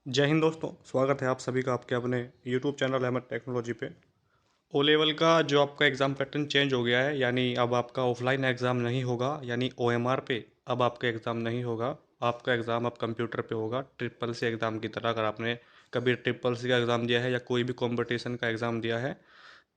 जय हिंद दोस्तों, स्वागत है आप सभी का आपके अपने यूट्यूब चैनल अहमद टेक्नोलॉजी पे। ओ लेवल का जो आपका एग्ज़ाम पैटर्न चेंज हो गया है, यानी अब आपका ऑफलाइन एग्ज़ाम नहीं होगा, यानी ओएमआर पे अब आपका एग्ज़ाम नहीं होगा। आपका एग्ज़ाम अब कंप्यूटर पे होगा, ट्रिपल सी एग्ज़ाम की तरह। अगर आपने कभी ट्रिपल सी का एग्ज़ाम दिया है या कोई भी कंपटीशन का एग्ज़ाम दिया है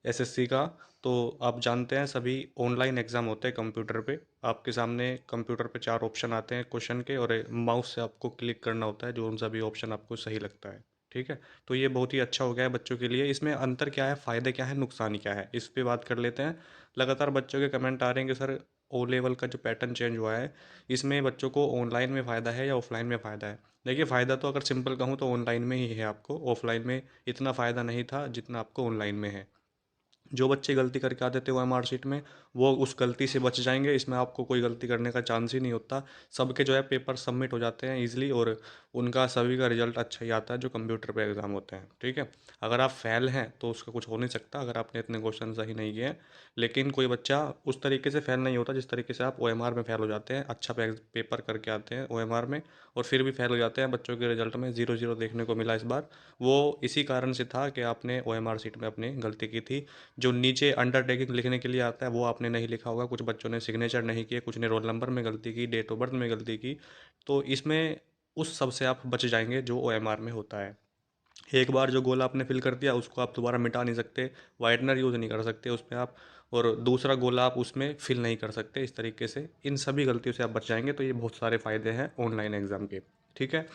एसएससी का, तो आप जानते हैं सभी ऑनलाइन एग्ज़ाम होते हैं कंप्यूटर पे। आपके सामने कंप्यूटर पे 4 ऑप्शन आते हैं क्वेश्चन के, और माउस से आपको क्लिक करना होता है जो उन सभी ऑप्शन आपको सही लगता है। ठीक है? तो ये बहुत ही अच्छा हो गया है बच्चों के लिए। इसमें अंतर क्या है, फ़ायदे क्या है, नुकसान क्या है, इस पे बात कर लेते हैं। लगातार बच्चों के कमेंट आ रहे हैं कि सर ओ लेवल का जो पैटर्न चेंज हुआ है, इसमें बच्चों को ऑनलाइन में फ़ायदा है या ऑफ़लाइन में फ़ायदा है? देखिए, फ़ायदा तो अगर सिंपल कहूँ तो ऑनलाइन में ही है आपको, ऑफ़लाइन में इतना फ़ायदा नहीं था जितना आपको ऑनलाइन में है। जो बच्चे गलती करके आते थे ओएमआर शीट में, वो उस गलती से बच जाएँगे। इसमें आपको कोई गलती करने का चांस ही नहीं होता। सबके जो है पेपर सबमिट हो जाते हैं ईज़िली, और उनका सभी का रिज़ल्ट अच्छा ही आता है जो कंप्यूटर पे एग्ज़ाम होते हैं, ठीक है? अगर आप फ़ेल हैं तो उसका कुछ हो नहीं सकता अगर आपने इतने क्वेश्चन सही नहीं किए हैं। लेकिन कोई बच्चा उस तरीके से फ़ेल नहीं होता जिस तरीके से आप ओएमआर में फ़ेल हो जाते हैं। अच्छा पेपर करके आते हैं ओएमआर में और फिर भी फ़ेल हो जाते हैं। बच्चों के रिज़ल्ट में 0-0 देखने को मिला इस बार। वो इसी कारण से था कि आपने ओएमआर शीट में अपनी गलती की थी। जो नीचे अंडरटेकिंग लिखने के लिए आता है वो आपने नहीं लिखा होगा, कुछ बच्चों ने सिग्नेचर नहीं किए, कुछ ने रोल नंबर में गलती की, डेट ऑफ बर्थ में गलती की। तो इसमें उस सब से आप बच जाएँगे जो ओएमआर में होता है। एक बार जो गोला आपने फिल कर दिया उसको आप दोबारा मिटा नहीं सकते, व्हाइटनर यूज़ नहीं कर सकते उसमें आप, और दूसरा गोला आप उसमें फिल नहीं कर सकते इस तरीके से। इन सभी गलतियों से आप बच जाएँगे, तो ये बहुत सारे फ़ायदे हैं ऑनलाइन एग्ज़ाम के, ठीक है?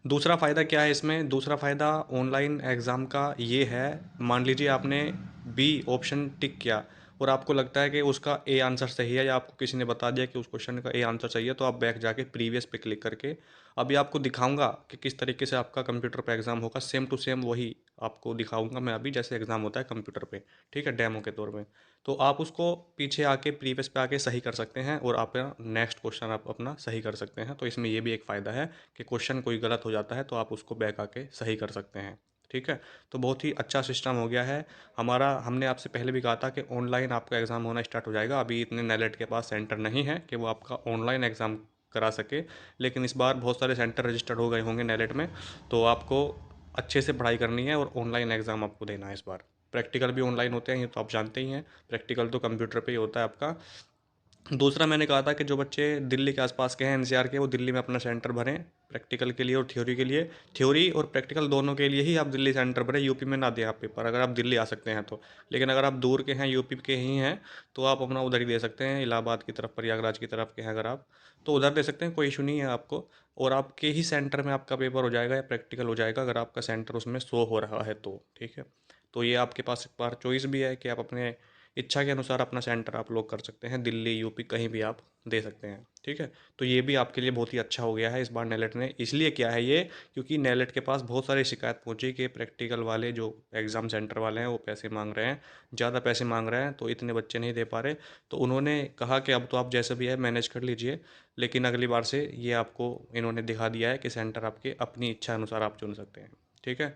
दूसरा फ़ायदा क्या है इसमें? दूसरा फ़ायदा ऑनलाइन एग्ज़ाम का ये है, मान लीजिए आपने बी ऑप्शन टिक किया और आपको लगता है कि उसका ए आंसर सही है, या आपको किसी ने बता दिया कि उस क्वेश्चन का ए आंसर सही है, तो आप बैक जाके प्रीवियस पे क्लिक करके, अभी आपको दिखाऊंगा कि किस तरीके से आपका कंप्यूटर पे एग्ज़ाम होगा। सेम टू सेम वही आपको दिखाऊंगा मैं अभी, जैसे एग्ज़ाम होता है कंप्यूटर पे, ठीक है, डेमो के तौर पे। तो आप उसको पीछे आके प्रीवियस पे आके सही कर सकते हैं, और आप नेक्स्ट क्वेश्चन आप अपना सही कर सकते हैं। तो इसमें ये भी एक फ़ायदा है कि क्वेश्चन कोई गलत हो जाता है तो आप उसको बैक आके सही कर सकते हैं, ठीक है? तो बहुत ही अच्छा सिस्टम हो गया है हमारा। हमने आपसे पहले भी कहा था कि ऑनलाइन आपका एग्ज़ाम होना स्टार्ट हो जाएगा। अभी इतने नेलेट के पास सेंटर नहीं है कि वो आपका ऑनलाइन एग्ज़ाम करा सके, लेकिन इस बार बहुत सारे सेंटर रजिस्टर्ड हो गए होंगे नेलेट में। तो आपको अच्छे से पढ़ाई करनी है और ऑनलाइन एग्ज़ाम आपको देना है इस बार। प्रैक्टिकल भी ऑनलाइन होते हैं, ये तो आप जानते ही हैं। प्रैक्टिकल तो कंप्यूटर पे ही होता है आपका। दूसरा मैंने कहा था कि जो बच्चे दिल्ली के आसपास के हैं, एनसीआर के, वो दिल्ली में अपना सेंटर भरें प्रैक्टिकल के लिए और थ्योरी के लिए। थ्योरी और प्रैक्टिकल दोनों के लिए ही आप दिल्ली सेंटर भरें, यूपी में ना दें आप पेपर, अगर आप दिल्ली आ सकते हैं तो। लेकिन अगर आप दूर के हैं, यूपी के ही हैं, तो आप अपना उधर ही दे सकते हैं, इलाहाबाद की तरफ, प्रयागराज की तरफ के हैं अगर आप, तो उधर दे सकते हैं, कोई इशू नहीं है आपको। और आपके ही सेंटर में आपका पेपर हो जाएगा या प्रैक्टिकल हो जाएगा, अगर आपका सेंटर उसमें शो हो रहा है तो, ठीक है? तो ये आपके पास एक बार चॉइस भी है कि आप अपने इच्छा के अनुसार अपना सेंटर आप लोग कर सकते हैं, दिल्ली, यूपी कहीं भी आप दे सकते हैं, ठीक है? तो ये भी आपके लिए बहुत ही अच्छा हो गया है इस बार नेलेट ने। इसलिए किया है ये, क्योंकि नेलेट के पास बहुत सारी शिकायत पहुंची कि प्रैक्टिकल वाले जो एग्ज़ाम सेंटर वाले हैं वो पैसे मांग रहे हैं, ज़्यादा पैसे मांग रहे हैं, तो इतने बच्चे नहीं दे पा रहे। तो उन्होंने कहा कि अब तो आप जैसे भी है मैनेज कर लीजिए, लेकिन अगली बार से ये आपको इन्होंने दिखा दिया है कि सेंटर आपके अपनी इच्छा अनुसार आप चुन सकते हैं, ठीक है?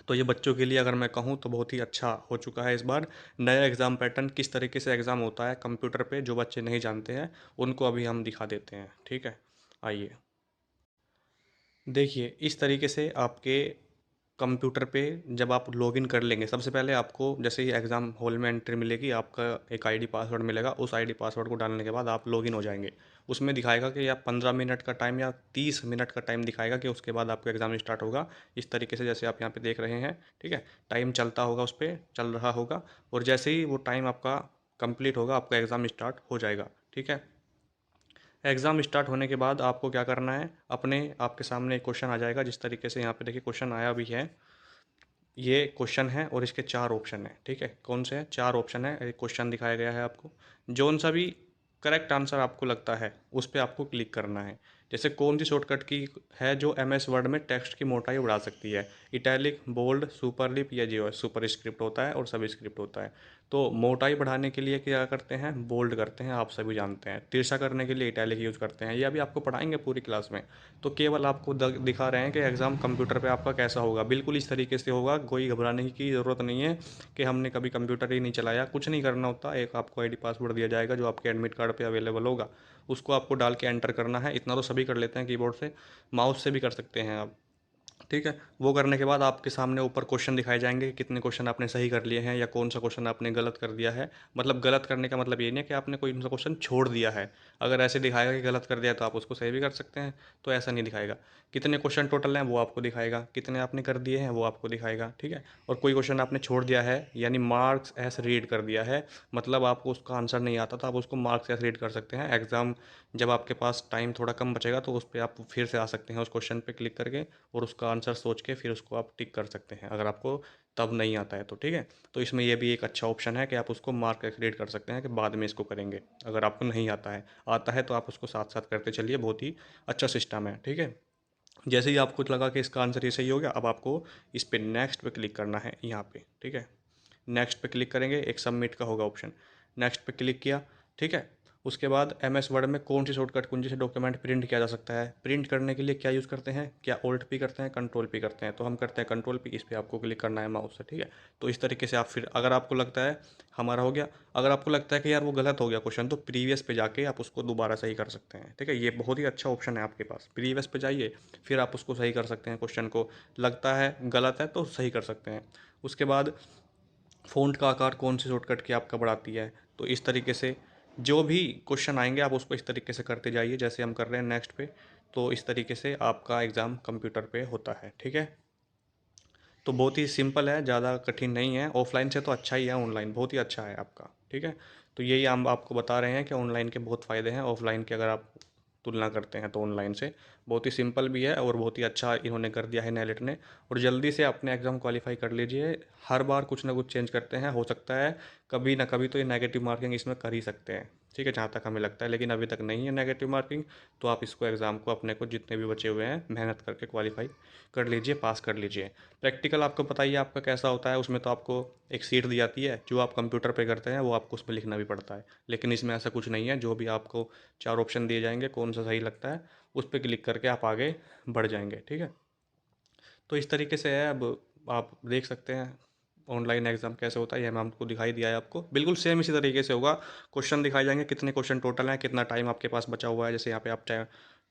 तो ये बच्चों के लिए अगर मैं कहूँ तो बहुत ही अच्छा हो चुका है इस बार। नया एग्ज़ाम पैटर्न, किस तरीके से एग्ज़ाम होता है कंप्यूटर पे, जो बच्चे नहीं जानते हैं उनको अभी हम दिखा देते हैं, ठीक है? आइए देखिए, इस तरीके से आपके कंप्यूटर पे जब आप लॉगिन कर लेंगे, सबसे पहले आपको जैसे ही एग्ज़ाम हॉल में एंट्री मिलेगी, आपका एक आईडी पासवर्ड मिलेगा। उस आईडी पासवर्ड को डालने के बाद आप लॉगिन हो जाएंगे। उसमें दिखाएगा कि या 15 मिनट का टाइम या 30 मिनट का टाइम दिखाएगा कि उसके बाद आपका एग्ज़ाम स्टार्ट होगा। इस तरीके से जैसे आप यहाँ पे देख रहे हैं, ठीक है? टाइम चलता होगा, उस पे चल रहा होगा, और जैसे ही वो टाइम आपका कंप्लीट होगा, आपका एग्ज़ाम स्टार्ट हो जाएगा, ठीक है? एग्ज़ाम स्टार्ट होने के बाद आपको क्या करना है, अपने आपके सामने एक क्वेश्चन आ जाएगा, जिस तरीके से यहाँ पे देखिए क्वेश्चन आया भी है। ये क्वेश्चन है और इसके 4 ऑप्शन हैं, ठीक है? कौन से हैं? 4 ऑप्शन है, एक क्वेश्चन दिखाया गया है आपको। जौन सा भी करेक्ट आंसर आपको लगता है उस पे आपको क्लिक करना है। जैसे कौन सी शॉर्टकट की है जो एमएस वर्ड में टेक्स्ट की मोटाई बढ़ा सकती है? इटैलिक, बोल्ड, सुपरलिप, या जो सुपरस्क्रिप्ट होता है और सबस्क्रिप्ट होता है। तो मोटाई बढ़ाने के लिए क्या करते हैं? बोल्ड करते हैं, आप सभी जानते हैं। तिरछा करने के लिए इटैलिक यूज़ करते हैं, ये अभी आपको पढ़ाएंगे पूरी क्लास में। तो केवल आपको दिखा रहे हैं कि एग्ज़ाम कंप्यूटर पे आपका कैसा होगा। बिल्कुल इस तरीके से होगा, कोई घबराने की ज़रूरत नहीं है कि हमने कभी कंप्यूटर ही नहीं चलाया। कुछ नहीं करना होता, एक आपको आईडी पासवर्ड दिया जाएगा जो आपके एडमिट कार्ड पे अवेलेबल होगा, उसको आपको डाल के एंटर करना है। इतना तो सभी कर लेते हैं कीबोर्ड से, माउस से भी कर सकते हैं आप। ठीक है। वो करने के बाद आपके सामने ऊपर क्वेश्चन दिखाए जाएंगे कि कितने क्वेश्चन आपने सही कर लिए हैं या कौन सा क्वेश्चन आपने गलत कर दिया है। मतलब गलत करने का मतलब ये नहीं है कि आपने कोई सा क्वेश्चन छोड़ दिया है। अगर ऐसे दिखाएगा कि गलत कर दिया तो आप उसको सही भी कर सकते हैं, तो ऐसा नहीं दिखाएगा। कितने क्वेश्चन टोटल हैं वो आपको दिखाएगा, कितने आपने कर दिए हैं वो आपको दिखाएगा। ठीक है। और कोई क्वेश्चन आपने छोड़ दिया है यानी मार्क्स एस रीड कर दिया है, मतलब आपको उसका आंसर नहीं आता तो आप उसको मार्क्स एस रीड कर सकते हैं। एग्ज़ाम जब आपके पास टाइम थोड़ा कम बचेगा तो उस पर आप फिर से आ सकते हैं, उस क्वेश्चन पे क्लिक करके और उसका आंसर सोच के फिर उसको आप टिक कर सकते हैं, अगर आपको तब नहीं आता है तो। ठीक है। तो इसमें ये भी एक अच्छा ऑप्शन है कि आप उसको मार्क क्रिएट कर सकते हैं कि बाद में इसको करेंगे, अगर आपको नहीं आता है। आता है तो आप उसको साथ साथ करते चलिए, बहुत ही अच्छा सिस्टम है। ठीक है। जैसे ही आपको लगा कि इसका आंसर ये सही हो गया, अब आपको इस पर नेक्स्ट पे क्लिक करना है यहाँ पे। ठीक है। नेक्स्ट पे क्लिक करेंगे, एक सबमिट का होगा ऑप्शन। नेक्स्ट पे क्लिक किया। ठीक है। उसके बाद एम एस वर्ड में कौन सी शॉर्टकट कुंजी से डॉक्यूमेंट प्रिंट किया जा सकता है, प्रिंट करने के लिए क्या यूज़ करते हैं, क्या ऑल्ट पी करते हैं, कंट्रोल पी करते हैं, तो हम करते हैं कंट्रोल पी। इस पर आपको क्लिक करना है माउस से। ठीक है। तो इस तरीके से आप फिर, अगर आपको लगता है हमारा हो गया, अगर आपको लगता है कि यार वो गलत हो गया क्वेश्चन, तो प्रीवियस पे जाके आप उसको दोबारा सही कर सकते हैं। ठीक है। ये बहुत ही अच्छा ऑप्शन है आपके पास। प्रीवियस पे जाइए, फिर आप उसको सही कर सकते हैं। क्वेश्चन को लगता है गलत है तो सही कर सकते हैं। उसके बाद फ़ॉन्ट का आकार कौन सी शॉर्टकट की आपका बढ़ाती है, तो इस तरीके से जो भी क्वेश्चन आएंगे आप उसको इस तरीके से करते जाइए जैसे हम कर रहे हैं नेक्स्ट पे। तो इस तरीके से आपका एग्ज़ाम कंप्यूटर पे होता है। ठीक है। तो बहुत ही सिंपल है, ज़्यादा कठिन नहीं है। ऑफलाइन से तो अच्छा ही है, ऑनलाइन बहुत ही अच्छा है आपका। ठीक है। तो यही हम आपको बता रहे हैं कि ऑनलाइन के बहुत फ़ायदे हैं, ऑफलाइन के अगर आप तुलना करते हैं तो ऑनलाइन से बहुत ही सिंपल भी है और बहुत ही अच्छा इन्होंने कर दिया है नेलिट ने। और जल्दी से अपने एग्ज़ाम क्वालिफाई कर लीजिए। हर बार कुछ ना कुछ चेंज करते हैं, हो सकता है कभी ना कभी तो ये नेगेटिव मार्किंग इसमें कर ही सकते हैं। ठीक है, जहाँ तक हमें लगता है, लेकिन अभी तक नहीं है नेगेटिव मार्किंग। तो आप इसको एग्ज़ाम को अपने को जितने भी बचे हुए हैं मेहनत करके क्वालिफाई कर लीजिए, पास कर लीजिए। प्रैक्टिकल आपको पता ही है आपका कैसा होता है, उसमें तो आपको एक सीट दी जाती है, जो आप कंप्यूटर पे करते हैं वो आपको उसमें लिखना भी पड़ता है। लेकिन इसमें ऐसा कुछ नहीं है, जो भी आपको चार ऑप्शन दिए जाएंगे, कौन सा सही लगता है उस पर क्लिक करके आप आगे बढ़ जाएंगे। ठीक है। तो इस तरीके से है। अब आप देख सकते हैं ऑनलाइन एग्ज़ाम कैसे होता है, ये मैं आपको दिखाई दिया है। आपको बिल्कुल सेम इसी तरीके से होगा। क्वेश्चन दिखाए जाएंगे, कितने क्वेश्चन टोटल हैं, कितना टाइम आपके पास बचा हुआ है। जैसे यहाँ पे आप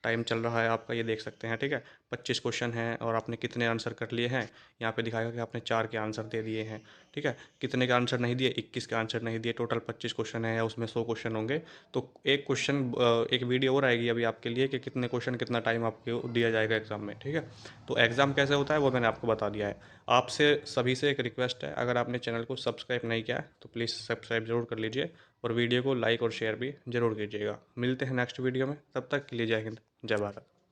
टाइम चल रहा है आपका, ये देख सकते हैं। ठीक है। 25 क्वेश्चन हैं और आपने कितने आंसर कर लिए हैं, यहाँ पे दिखाएगा कि आपने 4 के आंसर दे दिए हैं। ठीक है। कितने के आंसर नहीं दिए, 21 के आंसर नहीं दिए। टोटल 25 क्वेश्चन है या उसमें 100 क्वेश्चन होंगे। तो एक क्वेश्चन, एक वीडियो और आएगी अभी आपके लिए कि कितने क्वेश्चन कितना टाइम आपको दिया जाएगा एग्ज़ाम में। ठीक है। तो एग्ज़ाम कैसे होता है वो मैंने आपको बता दिया है। आपसे सभी से एक रिक्वेस्ट है, अगर आपने चैनल को सब्सक्राइब नहीं किया है तो प्लीज़ सब्सक्राइब ज़रूर कर लीजिए और वीडियो को लाइक और शेयर भी ज़रूर कीजिएगा। मिलते हैं नेक्स्ट वीडियो में, तब तक के लिए जय हिंद, जय भारत।